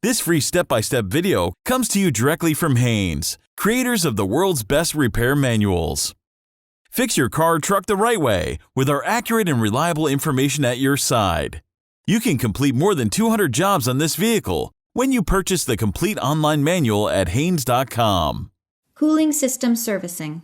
This free step-by-step video comes to you directly from Haynes, creators of the world's best repair manuals. Fix your car or truck the right way with our accurate and reliable information at your side. You can complete more than 200 jobs on this vehicle when you purchase the complete online manual at Haynes.com. Cooling system servicing.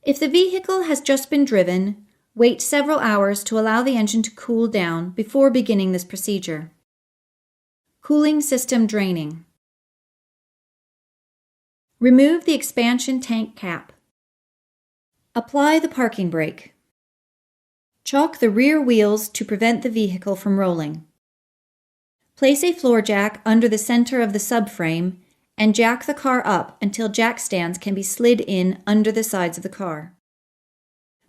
If the vehicle has just been driven, wait several hours to allow the engine to cool down before beginning this procedure. Cooling system draining. Remove the expansion tank cap. Apply the parking brake. Chock the rear wheels to prevent the vehicle from rolling. Place a floor jack under the center of the subframe and jack the car up until jack stands can be slid in under the sides of the car.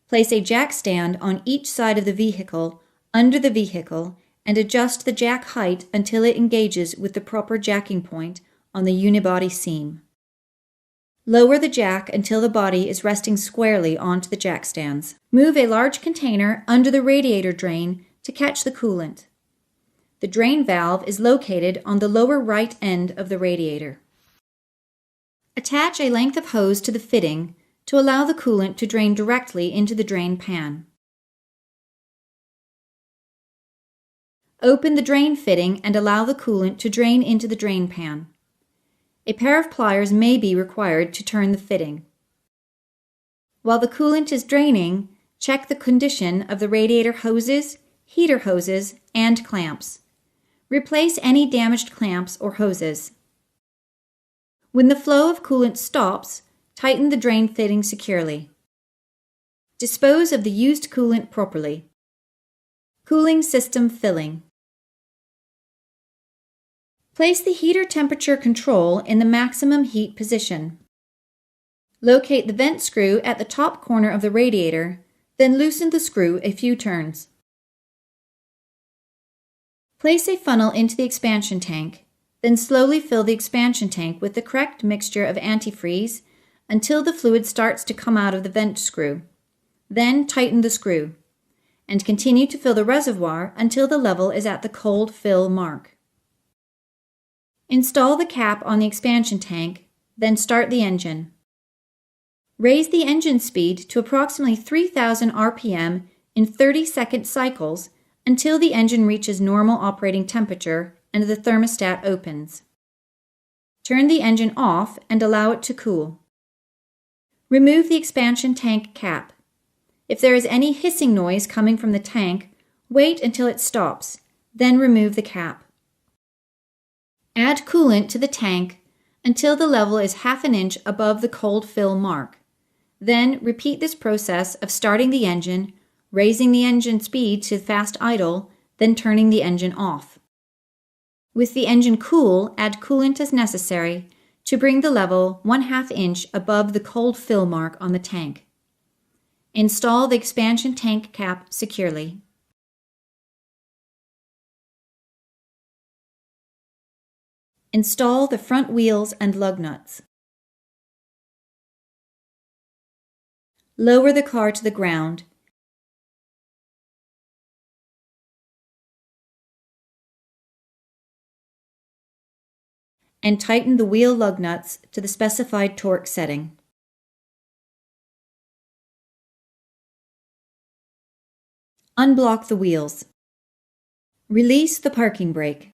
Place a jack stand on each side of the vehicle under the vehicle and adjust the jack height until it engages with the proper jacking point on the unibody seam. Lower the jack until the body is resting squarely onto the jack stands. Move a large container under the radiator drain to catch the coolant. The drain valve is located on the lower right end of the radiator. Attach a length of hose to the fitting to allow the coolant to drain directly into the drain pan. Open the drain fitting and allow the coolant to drain into the drain pan. A pair of pliers may be required to turn the fitting. While the coolant is draining, check the condition of the radiator hoses, heater hoses, and clamps. Replace any damaged clamps or hoses. When the flow of coolant stops, tighten the drain fitting securely. Dispose of the used coolant properly. Cooling system filling. Place the heater temperature control in the maximum heat position. Locate the vent screw at the top corner of the radiator, then loosen the screw a few turns. Place a funnel into the expansion tank. Then slowly fill the expansion tank with the correct mixture of antifreeze until the fluid starts to come out of the vent screw. Then tighten the screw, and continue to fill the reservoir until the level is at the cold fill mark. Install the cap on the expansion tank, then start the engine. Raise the engine speed to approximately 3,000 RPM in 30-second cycles until the engine reaches normal operating temperature and the thermostat opens. Turn the engine off and allow it to cool. Remove the expansion tank cap. If there is any hissing noise coming from the tank, wait until it stops, then remove the cap. Add coolant to the tank until the level is half an inch above the cold fill mark. Then repeat this process of starting the engine, raising the engine speed to fast idle, then turning the engine off. With the engine cool, add coolant as necessary to bring the level 1/2 inch above the cold fill mark on the tank. Install the expansion tank cap securely. Install the front wheels and lug nuts. Lower the car to the ground. And tighten the wheel lug nuts to the specified torque setting. Unblock the wheels. Release the parking brake.